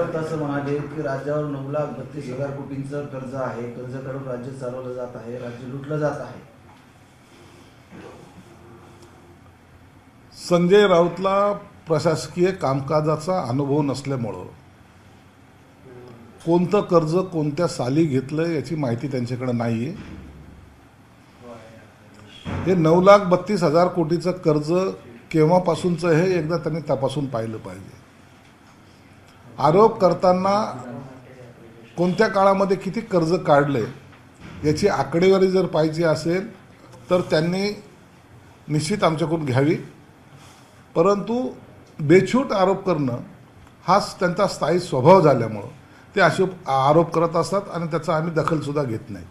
राऊत असं म्हणाले की राज्यावर 9,32,000 कोटींचं कर्ज आहे, कर्ज काढून राज्य चालवलं जात आहे, राज्य लुटलं जात आहे. संजय राऊतला प्रशासकीय कामकाजाचा अनुभव नसल्यामुळं कोणतं कर्ज कोणत्या साली घेतलं याची माहिती त्यांच्याकडे नाही आहे. हे 9,32,000 कोटीचं कर्ज केव्हापासूनचं हे एकदा त्यांनी तपासून पाहिलं पाहिजे. आरोप करताना कोणत्या काळामध्ये किती कर्ज काढले याची आकडेवारी जर पाहिजे असेल तर त्यांनी निश्चित आमच्याकडून घ्यावी. परंतु बेछूट आरोप करणं हाच त्यांचा स्थायी स्वभाव झाल्यामुळं ते असे आरोप करत असतात आणि त्याचा आम्ही दखलसुद्धा घेत नाही.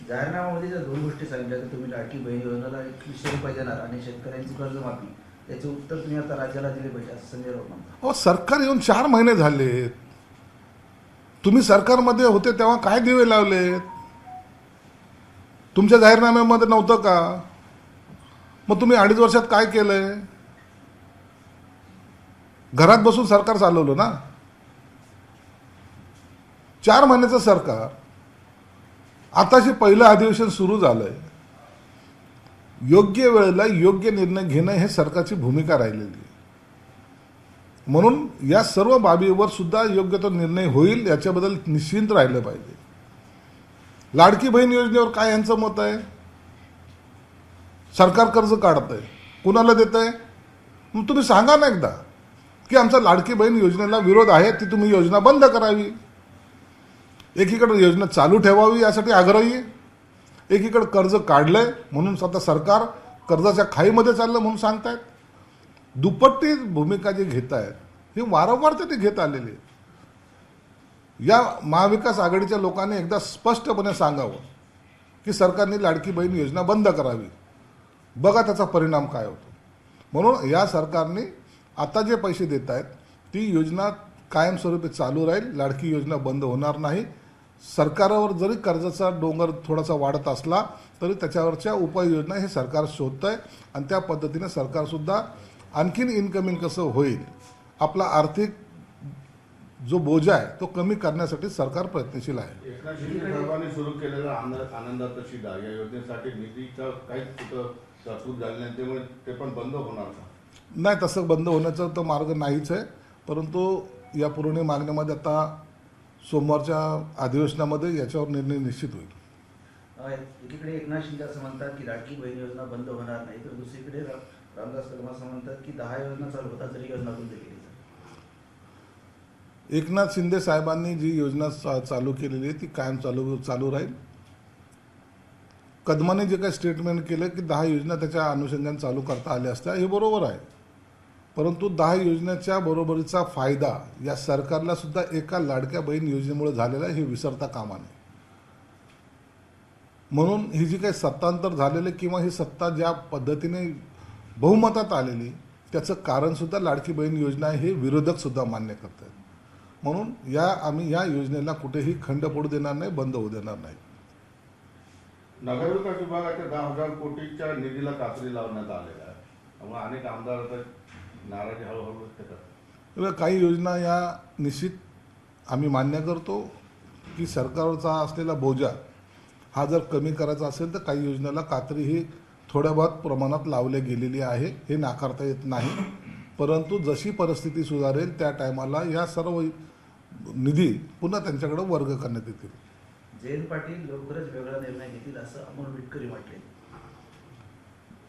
जाहीरनाम्यामध्ये ज्या दोन गोष्टी सांगितल्या की तुम्ही लाडकी बहीण योजनेला 2100 रुपये देणार आणि शेतकऱ्यांची कर्जमाफी, त्याचे उत्तर तुम्ही आता राज्याला दिले पाहिजे असं संजय राऊत म्हणतात. हो, सरकार येऊन 4 महिने झाले. तुम्ही सरकारमध्ये होते तेव्हा काय दिवे लावलेत? तुमच्या जाहीरनाम्यामध्ये नव्हतं का? मग तुम्ही 2.5 वर्षात काय केलंय? घरात बसून सरकार चालवलं ना. 4 महिन्याचं सरकार, आताशी पहिलं अधिवेशन सुरू झालंय. योग्य वेळेला योग्य निर्णय घेणं हे सरकारची भूमिका राहिलेली आहे. म्हणून या सर्व बाबीवर सुद्धा योग्य तो निर्णय होईल याच्याबद्दल निश्चिंत राहिलं पाहिजे. लाडकी बहीण योजनेवर काय यांचं मत आहे? सरकार कर्ज काढतंय, कुणाला देतंय? मग तुम्ही सांगा ना एकदा की आमचा लाडकी बहीण योजनेला विरोध आहे, ती तुम्ही योजना बंद करावी. एकीकडे योजना चालू ठेवावी यासाठी आग्रही आहे, एकीकडे कर्ज काढलंय म्हणून आता सरकार कर्जाच्या खाईमध्ये चाललं म्हणून सांगतायत. दुपट्टी भूमिका जी घेत आहेत ही वारंवार ते घेत आलेली आहे. या महाविकास आघाडीच्या लोकांनी एकदा स्पष्टपणे सांगावं की सरकारने लाडकी बहीण योजना बंद करावी. बघा त्याचा परिणाम काय होतो. म्हणून या सरकारने आता जे पैसे देत आहेत ती योजना कायमस्वरूपी चालू राहील. लाडकी योजना बंद होणार नाही. सरकारवर जरी कर्जाचा डोंगर थोडासा वाढत असला तरी त्याच्यावरच्या उपाययोजना हे सरकार शोधत आहे आणि त्या पद्धतीने सरकारसुद्धा आणखीन इन्कमिंग कसं होईल, आपला आर्थिक जो बोजा आहे तो कमी करण्यासाठी सरकार प्रयत्नशील आहे. एकनाथ शिंदे साहेबांनी सुरू केलेला आनंदाचा शिधा या योजनेसाठी निधीचा काहीच कुठं तरतूद झाली नाही, त्यामुळे ते पण बंद होणार का? नाही, तसं बंद होण्याचा तर मार्ग नाहीच आहे. परंतु या पुरवणी मागण्यामध्ये आता सोमवारच्या अधिवेशनामध्ये याच्यावर निर्णय निश्चित होईल. एकीकडे एकनाथ शिंदे असं म्हणतात की लाडकी बहीण योजना बंद होणार नाही, तर दुसरीकडे रामदास कदम असं म्हणतात की 10 योजना चालू होतात जरी योजना बंद केली. एकनाथ शिंदे साहेबांनी जी योजना चालू केलेली आहे ती कायम चालू राहील. कदमाने जे काही स्टेटमेंट केलं की 10 योजना त्याच्या अनुषंगाने चालू करता आल्या असत्या, हे बरोबर आहे. परंतु 10 योजनेच्या बरोबरीचा फायदा या सरकारला सुद्धा एका लाडक्या बहीण योजनेमुळे झालेला आहे हे विसरता कामा नये. म्हणून ही जी काही सत्तांतर झालेले किंवा ही सत्ता ज्या पद्धतीने बहुमतात आलेली त्याचं कारण सुद्धा लाडकी बहीण योजना हे विरोधक सुद्धा मान्य करतात. म्हणून आम्ही या योजनेला कुठेही खंड पडू देणार नाही, बंद होऊ देणार नाही. नगरविकास विभागाच्या 10,000 कोटीच्या निधीला कात्री लावण्यात आलेला आहे, त्यामुळे अनेक आमदार आता नाराजी हळूहळू व्यक्त करतात. काही योजना या निश्चित आम्ही मान्य करतो की सरकारचा असलेला बोजा हा जर कमी करायचा असेल तर काही योजनेला कात्री ही थोड्या बहुत प्रमाणात लावली गेलेली आहे, हे नाकारता येत नाही. परंतु जशी परिस्थिती सुधारेल त्या टायमाला या सर्व निधी पुन्हा त्यांच्याकडे वर्ग करण्यात येतील. जयंत पाटील लवकरच वेगळा निर्णय घेतील असं अमोल विटकरी म्हटले.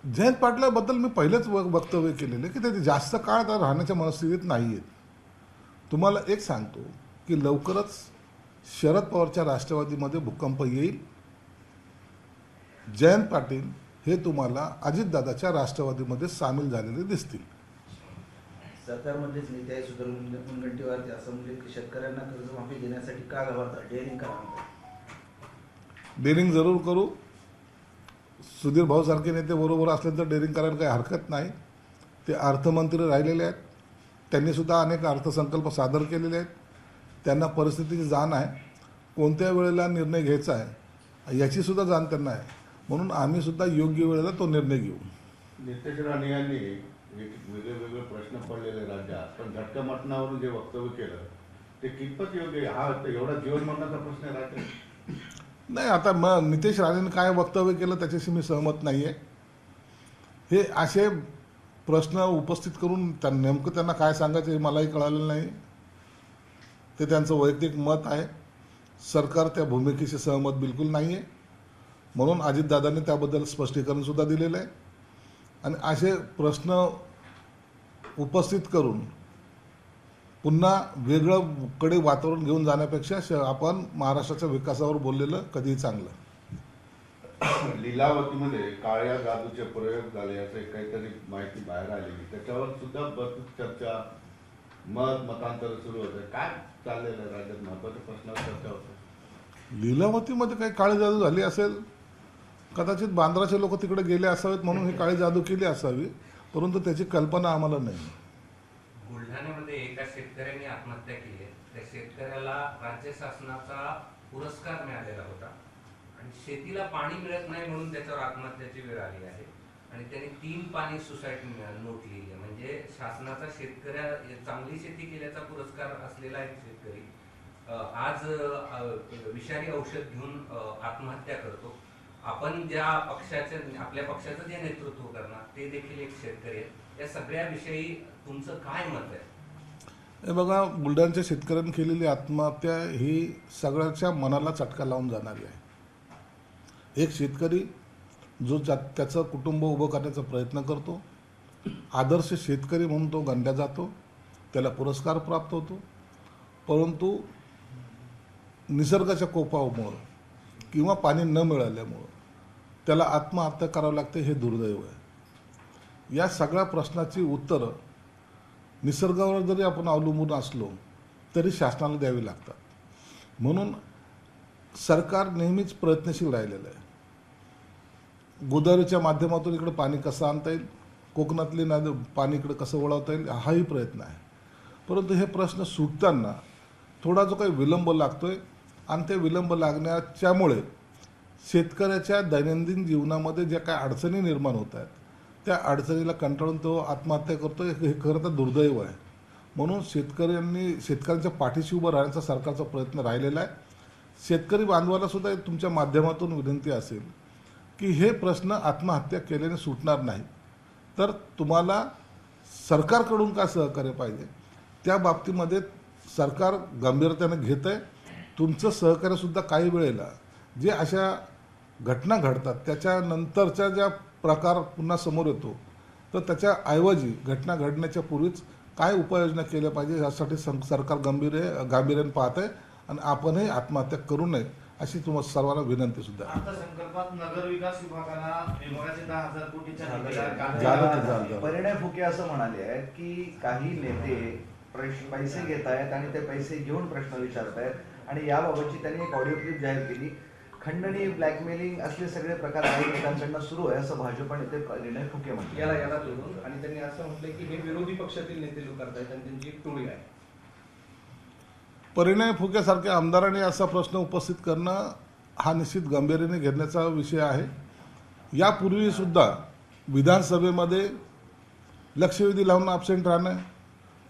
जयंत पाटलाबद्दल मी पहिलेच वक्तव्य केलेलं की ते जास्त काळ त्या राहण्याच्या मनस्थितीत नाही आहेत. तुम्हाला एक सांगतो की लवकरच शरद पवारच्या राष्ट्रवादीमध्ये भूकंप येईल. जयंत पाटील हे तुम्हाला अजितदादाच्या राष्ट्रवादीमध्ये सामील झालेले दिसतील. सरकारमधलेच नेते आहे सुधीर मुनगंटीवार ते असं म्हणजे की शेतकऱ्यांना कर्जमाफी देण्यासाठी का घाबरतात, डेअरिंग करा म्हणतात. डेअरिंग जरूर करू. सुधीर भाऊसारखे नेते बरोबर असल्यानंतर डेअरिंग करायला काही हरकत नाही. ते अर्थमंत्री राहिलेले आहेत, त्यांनीसुद्धा अनेक अर्थसंकल्प सादर केलेले आहेत. त्यांना परिस्थितीची जाण आहे, कोणत्या वेळेला निर्णय घ्यायचा आहे याचीसुद्धा जाण त्यांना आहे. म्हणून आम्हीसुद्धा योग्य वेळेला तो निर्णय घेऊ. नितेश राणे यांनी वेगळे वेगळे प्रश्न पडलेले राज्यात, पण झटका मटणावरून जे वक्तव्य केलं ते कितपत योग्य आहे? हा एवढा जीवन मरणाचा प्रश्न आहे राज्यात. नाही, आता मग नितेश राणेंनी काय वक्तव्य केलं त्याच्याशी मी सहमत नाही आहे. हे असे प्रश्न उपस्थित करून नेमकं त्यांना काय सांगायचं हे मलाही कळालं नाही. ते त्यांचं वैयक्तिक मत आहे. सरकार त्या भूमिकेशी सहमत बिलकुल नाही आहे. म्हणून अजितदादांनी त्याबद्दल स्पष्टीकरण सुद्धा दिलेलं आहे. आणि असे प्रश्न उपस्थित करून पुन्हा वेगळं कडे वातावरण घेऊन जाण्यापेक्षा आपण महाराष्ट्राच्या विकासावर बोललेलं कधीही चांगलं. लीलावतीमध्ये काळ्या जादूचे प्रयोग झाले असं काहीतरी माहिती बाहेर आलेली, त्याच्यावर सुद्धा बरीच चर्चा, मतांतर सुरू होतं. काय चाललेलं आहे राज्यात? महत्वाच्या प्रश्नावर चर्चा होते. लीलावतीमध्ये काही काळी जादू झाली असेल, कदाचित बांद्राचे लोक तिकडे गेले असावेत म्हणून ही काळी जादू केली असावी, परंतु त्याची कल्पना आम्हाला नाही. बुलढाण्यामध्ये एका शेतकऱ्याने आत्महत्या केली आहे. त्या शेतकऱ्याला राज्य शासनाचा पुरस्कार मिळालेला होता आणि शेतीला पाणी मिळत नाही म्हणून त्याच्यावर आत्महत्याची वेळ आली आहे आणि त्याने 3 पाणी सुसाईड नोट लिहिली आहे. म्हणजे शासनाचा शेतकऱ्या चांगली शेती केल्याचा पुरस्कार असलेला एक शेतकरी आज विषारी औषध घेऊन आत्महत्या करतो. आपण ज्या पक्षाचे, आपल्या पक्षाचं जे नेतृत्व करणार ते देखील एक शेतकरी आहेत. या सगळ्याविषयी तुमचं काय मत आहे? हे बघा, बुलढाण्याच्या शेतकऱ्यांनी केलेली आत्महत्या ही सगळ्याच्या मनाला चटका लावून जाणारी आहे. एक शेतकरी जो त्याचं कुटुंब उभं करण्याचा प्रयत्न करतो, आदर्श शेतकरी म्हणून तो गणला जातो, त्याला पुरस्कार प्राप्त होतो, परंतु निसर्गाच्या कोपामुळं किंवा पाणी न मिळाल्यामुळं त्याला आत्महत्या करावं लागते. हे दुर्दैव आहे. या सगळ्या प्रश्नाची उत्तरं निसर्गावर जरी आपण अवलंबून असलो तरी शासनाला द्यावी लागतात. म्हणून सरकार नेहमीच प्रयत्नशील राहिलेलं आहे. गोदावरीच्या माध्यमातून इकडे पाणी कसं आणता येईल, कोकणातली नदी पाणी इकडे कसं वळवता येईल, हाही प्रयत्न आहे. परंतु हे प्रश्न सुटताना थोडा जो काही विलंब लागतोय आणि ते विलंब लागण्याच्यामुळे शेतकऱ्याच्या दैनंदिन जीवनामध्ये ज्या काही अडचणी निर्माण होत आहेत त्या अडचणीला कंटाळून तो आत्महत्या करतो. हे खरं तर दुर्दैव आहे. म्हणून शेतकऱ्यांच्या पाठीशी उभं राहण्याचा सरकारचा प्रयत्न राहिलेला आहे. शेतकरी बांधवाला सुद्धा तुमच्या माध्यमातून विनंती असेल की हे प्रश्न आत्महत्या केल्याने सुटणार नाही, तर तुम्हाला सरकारकडून काय सहकार्य पाहिजे त्या बाबतीमध्ये सरकार गांभीर्याने घेत आहे. तुमचं सहकार्यसुद्धा काही वेळेला जे अशा घटना घडतात त्याच्यानंतरच्या ज्या प्रकार पुन्हा समोर येतो, तर त्याच्याऐवजी घटना घडण्याच्या पूर्वीच काय उपाययोजना केल्या पाहिजे यासाठी सरकार गांभीर्याने पाहत आहे आणि आपणही आत्महत्या करू नये अशी तुम्हाला सर्वांना विनंती सुद्धा आहे. अर्थसंकल्पात नगर विकास विभागाचे 10,000 कोटीच्या झालं. परिणय फुके असं म्हणाले आहेत की काही नेते पैसे घेत आहेत आणि ते पैसे घेऊन प्रश्न विचारत आहेत आणि याबाबतची त्यांनी एक ऑडिओ क्लिप जाहीर केली. खंडणी, ब्लॅकमेलिंग असले सगळे प्रकार काही नेत्यांकडनं सुरू आहे असं भाजप नेते परिणय फुके म्हणतात. याला जोडून आणि त्यांनी असं म्हटलंय की हे विरोधी पक्षातील नेते लोक करतायत आणि त्यांची एक टोळी आहे. परिणय फुकेसारख्या आमदारांनी असा प्रश्न उपस्थित करणं हा निश्चित गांभीर्याने घेण्याचा विषय आहे. यापूर्वी सुद्धा विधानसभेमध्ये लक्षवेधी लावून ॲबसेंट राहणं,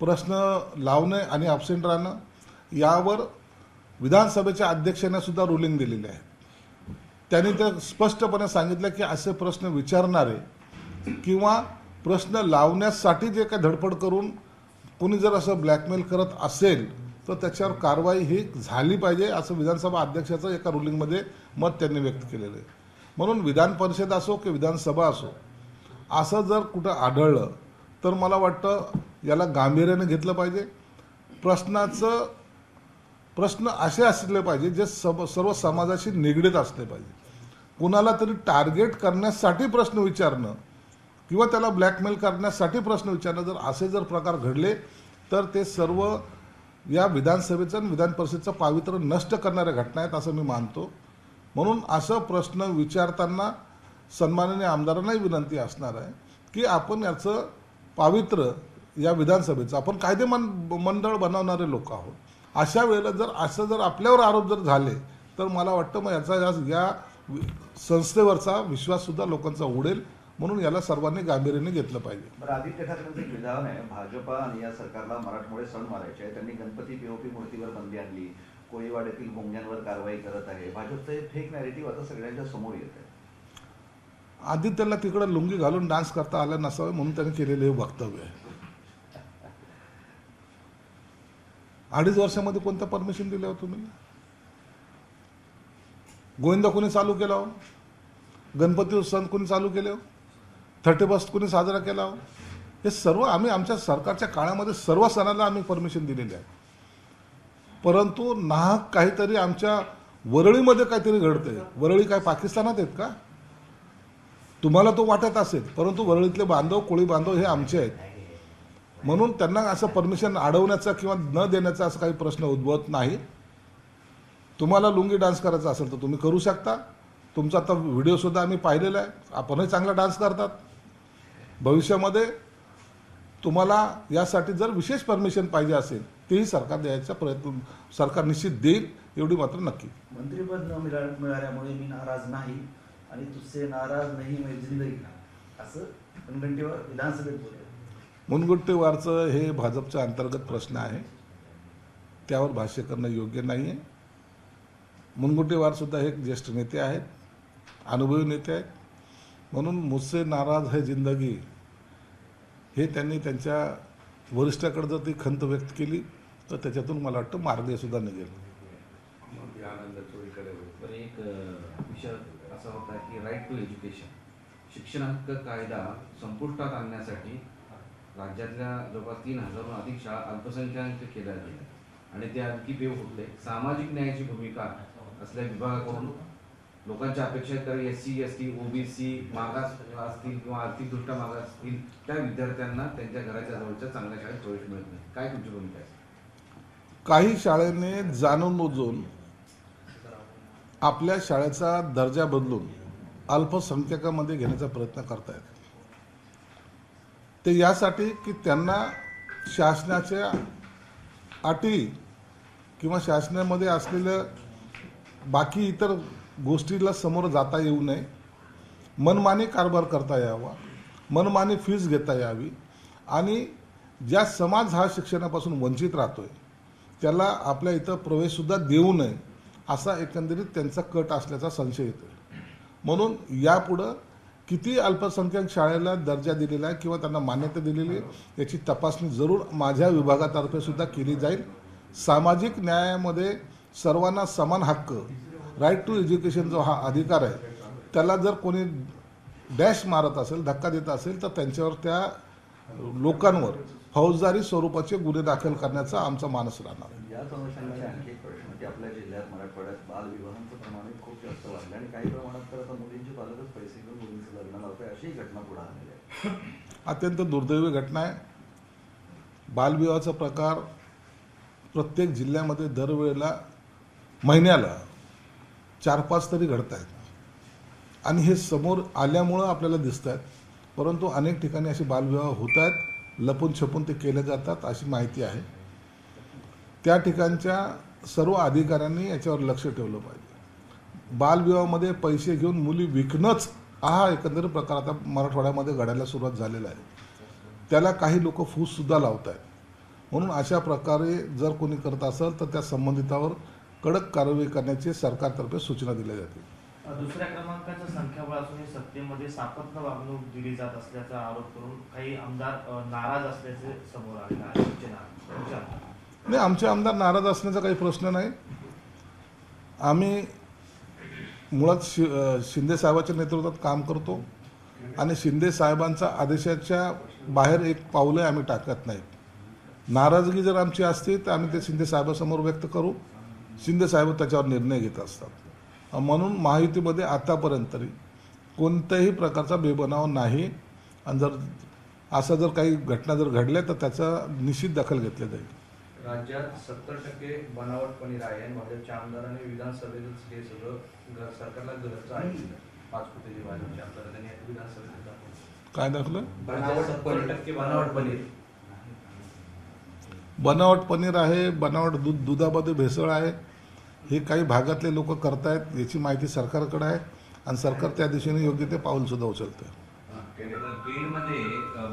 प्रश्न लावणे आणि ॲबसेंट राहणं यावर विधानसभेच्या अध्यक्षांनी सुद्धा रुलिंग दिलेली आहे. त्यांनी तर स्पष्टपणे सांगितलं की असे प्रश्न विचारणारे किंवा प्रश्न लावण्यासाठी जे काही धडपड करून कोणी जर असं ब्लॅकमेल करत असेल तर त्याच्यावर कारवाई ही झाली पाहिजे असं विधानसभा अध्यक्षाचं एका रुलिंगमध्ये मत त्यांनी व्यक्त केलेलं आहे. म्हणून विधान परिषद असो की विधानसभा असो, असं जर कुठं आढळलं तर मला वाटतं याला गांभीर्याने घेतलं पाहिजे. प्रश्न असे असले पाहिजे जे सर्व समाजाशी निगडीत असले पाहिजे. कुणाला तरी टार्गेट करण्यासाठी प्रश्न विचारणं किंवा त्याला ब्लॅकमेल करण्यासाठी प्रश्न विचारणं जर असे जर प्रकार घडले तर ते सर्व या विधानसभेचं आणि विधान परिषदेचं पावित्र्य नष्ट करणाऱ्या घटना आहेत असं मी मानतो. म्हणून असं प्रश्न विचारताना सन्माननीय आमदारांनाही विनंती असणार आहे की आपण याचं पावित्र्य या विधानसभेचं, आपण कायदे मंडळ बनवणारे लोक आहोत, अशा वेळेला जर आपल्यावर आरोप जर झाले तर मला वाटतं मग या संस्थेवरचा विश्वाससुद्धा लोकांचा उडेल म्हणून याला सर्वांनी गांभीर्याने घेतलं पाहिजे. बरं, आदित्य ठाकरेंचं एक विधान आहे, भाजपा आणि या सरकारला मराठमोळे सण मारायचे आहे. त्यांनी गणपती पीओपी मूर्तीवर बंदी आणली, कोळीवाड्यातील भोंग्यांवर कारवाई करत आहे. भाजपचं हे फेक नॅरेटिव्ह आता सगळ्यांच्या समोर येत आहे. आदित्यला तिकडं लुंगी घालून डान्स करता आला नसावे म्हणून त्यांनी केलेले हे वक्तव्य आहे. 2.5 वर्षामध्ये कोणतं परमिशन दिलं हो तुम्ही? गोविंदा कोणी चालू केला हो? गणपती उत्सव कोणी चालू केले हो? 31 कोणी साजरा केला हो? हे सर्व आम्ही आमच्या सरकारच्या काळामध्ये सर्व सणाला आम्ही परमिशन दिलेली आहे. परंतु नाहक काहीतरी आमच्या वरळीमध्ये काहीतरी घडतंय. वरळी काय पाकिस्तानात आहेत का? तुम्हाला तो वाटत असेल, परंतु वरळीतले बांधव, कोळी बांधव हे आमचे आहेत. म्हणून त्यांना असं परमिशन अडवण्याचा किंवा न देण्याचा असा काही प्रश्न उद्भवत नाही. तुम्हाला लुंगी डान्स करायचा असेल तर तुम्ही करू शकता. तुमचा आता व्हिडिओ सुद्धा आम्ही पाहिलेला आहे. आपणही चांगला डान्स करतात. भविष्यामध्ये तुम्हाला यासाठी जर विशेष परमिशन पाहिजे असेल तेही सरकार द्यायचा प्रयत्न सरकार निश्चित देईल, एवढी मात्र नक्की. मंत्रिपद न मिळाल्यामुळे मी नाराज नाही आणि तुझसे नाराज नाही मैं जिंदगी असं मुनगंटीवार विधानसभेत बोलले. मुनगंटीवारचं हे भाजपच्या अंतर्गत प्रश्न आहे, त्यावर भाष्य करणं योग्य नाही आहे. मुनगंटीवार सुद्धा हे एक ज्येष्ठ नेते आहेत, अनुभवी नेते आहेत. म्हणून मुझसे नाराज है जिंदगी हे त्यांनी त्यांच्या वरिष्ठाकडे जर ती खंत व्यक्त केली तर त्याच्यातून मला वाटतं मार्ग सुद्धा निघेल. तर एक विषय असा होता की राईट टू एज्युकेशन, शिक्षण हक्क कायदा संपुष्टात आणण्यासाठी राज्यातल्या जवळपास 3,000हून अधिक शाळा अल्पसंख्याक केल्या गेल्या आणि ते आणखी बेव फुटले. सामाजिक न्यायाची भूमिका असलेल्या विभागाकडून लोकांच्या अपेक्षा आहेत, तर SC, ST, OBC मागास असतील किंवा आर्थिकदृष्ट्या मागास असतील त्या विद्यार्थ्यांना त्यांच्या घराच्या जवळच्या चांगल्या शाळेत प्रवेश मिळत नाही. काय तुमची भूमिका आहे? काही शाळेने जाणून बुजून आपल्या शाळेचा दर्जा बदलून अल्पसंख्याकामध्ये घेण्याचा प्रयत्न करतायत. ते यासाठी की त्यांना शासनाच्या अटी किंवा शासनामध्ये असलेल्या बाकी इतर गोष्टीला समोर जाता येऊ नये, मनमानी कारभार करता यावा, मनमानी फीस घेता यावी आणि ज्या समाज हा शिक्षणापासून वंचित राहतोय त्याला आपल्या इथं प्रवेशसुद्धा देऊ नये असा एकंदरीत त्यांचा कट असल्याचा संशय येतो. म्हणून यापुढं किती अल्पसंख्याक शाळेला दर्जा दिलेला आहे किंवा त्यांना मान्यता दिलेली आहे याची तपासणी जरूर माझ्या विभागातर्फे सुद्धा केली जाईल. सामाजिक न्यायामध्ये सर्वांना समान हक्क, राईट टू एज्युकेशन जो हा अधिकार आहे त्याला जर कोणी डॅश मारत असेल, धक्का देत असेल तर त्यांच्यावर त्या लोकांवर फौजदारी स्वरूपाचे गुन्हे दाखल करण्याचा आमचा मानस राहणार. याच अनुषंगाने आणखी एक प्रश्न की आपल्या जिल्ह्यात मराठवाड्यात बालविवाहांचं प्रमाण खूप जास्त वाढलं आणि काही प्रमाणात तर आता मुलींचे पालकच पैसे घेऊन मुलींचं लग्न लावतोय, अशी घटना पुढे आलेली आहे. अत्यंत दुर्दैवी घटना आहे. बालविवाहाचा प्रकार प्रत्येक जिल्ह्यामध्ये दरवेळेला महिन्याला 4-5 तरी घडत आहेत आणि हे समोर आल्यामुळं आपल्याला दिसत आहेत. परंतु अनेक ठिकाणी असे बालविवाह होत आहेत, लपून छपून ते केले जातात अशी माहिती आहे. त्या ठिकाणच्या सर्व अधिकाऱ्यांनी याच्यावर लक्ष ठेवलं पाहिजे. बालविवाहामध्ये पैसे घेऊन मुली विकणंच हा एकंदरीत प्रकार आता मराठवाड्यामध्ये घडायला सुरुवात झालेला आहे. त्याला काही लोक फूससुद्धा लावत आहेत. म्हणून अशा प्रकारे जर कोणी करत असेल तर त्या संबंधितावर कडक कारवाई करण्याची सरकारतर्फे सूचना दिल्या जातील. दुसऱ्या क्रमांकाचं संख्याबळ असूनही सत्तेमध्ये सापत्न वागणूक दिली जात असल्याचा आरोप करून काही आमदार नाराज असल्याचे समोर आलेलं आहे. नाही, आमचे आमदार नाराज असण्याचा काही प्रश्न नाही. आम्ही मुळात शिंदे साहेबांच्या नेतृत्वात काम करतो आणि शिंदे साहेबांच्या आदेशाच्या बाहेर एक पाऊलही आम्ही टाकत नाही. नाराजगी जर आमची असते तर आम्ही ते शिंदे साहेबांसमोर व्यक्त करू. शिंदे साहेब त्याच्यावर निर्णय घेत असतात. म्हणून महायुतीमध्ये आतापर्यंत तरी कोणत्याही प्रकारचा बेबनाव नाही आणि जर असं जर काही घटना जर घडल्या तर त्याचा निश्चित दखल घेतली जाईल. राज्यात 70% बनावट पनीर आहे आणि भाजपच्या आमदारांनी विधानसभेतच हे सगळं सरकारला घरचं आहे. 5 कोटी भाजपच्या आमदारांनी विधानसभेत दाखवलं. काय दाखलं? 70% बनावट पनीर. बनावट पनीर आहे, बनावट दुधामध्ये भेसळ आहे, हे काही भागातले लोक करतायत याची माहिती सरकारकडे आहे आणि सरकार त्या दिशेने योग्य ते पाऊल सुद्धा उचलतं. केले. बीडमध्ये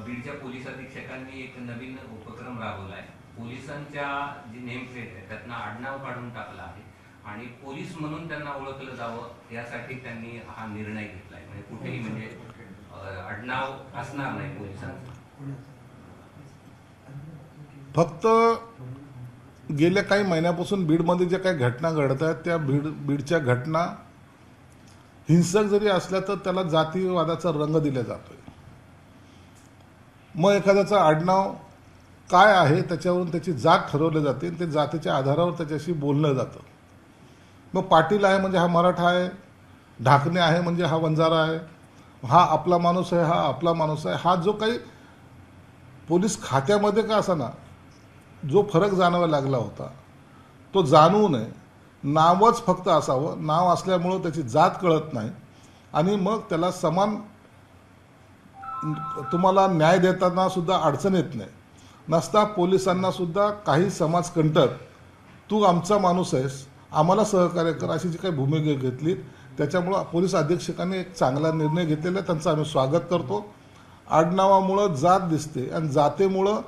बीडच्या पोलीस अधीक्षकांनी एक नवीन उपक्रम राबवलाय. पोलिसांच्या जी नेम प्लेट आहे त्यातनं आडनाव काढून टाकलं आहे आणि पोलीस म्हणून त्यांना ओळखलं जावं यासाठी त्यांनी हा निर्णय घेतलाय. म्हणजे कुठेही म्हणजे आडनाव असणार नाही पोलिसांचं. फक्त गेल्या काही महिन्यापासून बीडमध्ये ज्या काही घटना घडत आहेत त्या बीडच्या घटना हिंसक जरी असल्या तर त्याला जातीवादाचा रंग दिला जातोय. मग एखाद्याचं आडनाव काय आहे त्याच्यावरून त्याची जात ठरवली जाते आणि ते जातीच्या आधारावर त्याच्याशी बोललं जातं. मग पाटील आहे म्हणजे हा मराठा आहे, ढाकणे आहे म्हणजे हा वंजारा आहे, हा आपला माणूस आहे, हा आपला माणूस आहे, हा जो काही पोलीस खात्यामध्ये का असाना जो फरक जाणवायला लागला होता तो जाणवू नये. नावच फक्त असावं, नाव असल्यामुळं त्याची जात कळत नाही आणि मग त्याला समान तुम्हाला न्याय देताना सुद्धा अडचण येत नाही. नसता पोलिसांना सुद्धा काही समाजकंटक तू आमचा माणूस आहेस, आम्हाला सहकार्य कर अशी जी काही भूमिका घेतली त्याच्यामुळं पोलीस अधीक्षकांनी एक चांगला निर्णय घेतलेला आहे, त्यांचं आम्ही स्वागत करतो. आडनावामुळं जात दिसते आणि जातेमुळं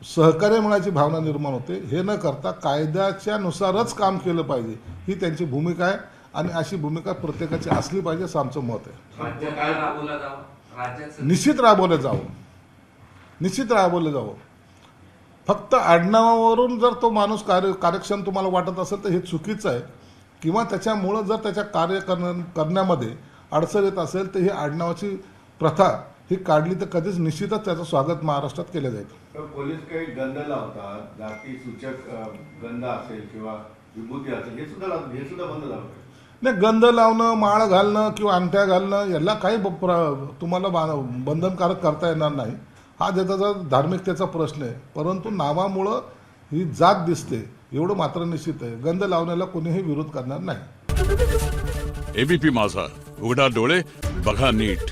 सहकार्य मिळायची भावना निर्माण होते. हे न करता कायद्याच्या नुसारच काम केलं पाहिजे ही त्यांची भूमिका आहे आणि अशी भूमिका प्रत्येकाची असली पाहिजे असं आमचं मत आहे. राज्यात राबवला जावं, राज्याचं निश्चित राबवलं जावं, निश्चित राबवलं जावं. फक्त आडनावावरून जर तो माणूस कार्यक्षम तुम्हाला वाटत असेल तर हे चुकीचं आहे किंवा त्याच्यामुळं जर त्याच्या कार्य करण्यामध्ये अडचण येत असेल तर ही आडनावाची प्रथा ही काढली तर कधीच निश्चितच त्याचं स्वागत महाराष्ट्रात केलं जाईल. तर पोलीस काही गंध लावतात, जाती सूचक गंध असेल किंवा विभूती असेल हे सुद्धा बंद झालं. नाही, गंध लावणं, माळ घालणं किंवा अंगठ्या घालणं याला काही तुम्हाला बंधनकारक करता येणार नाही. हा त्याचा धार्मिकतेचा प्रश्न आहे. परंतु नावामुळं ही जात दिसते एवढं मात्र निश्चित आहे. गंध लावण्याला कोणीही विरोध करणार नाही. एबीपी माझा, उघडा डोळे बघा नीट.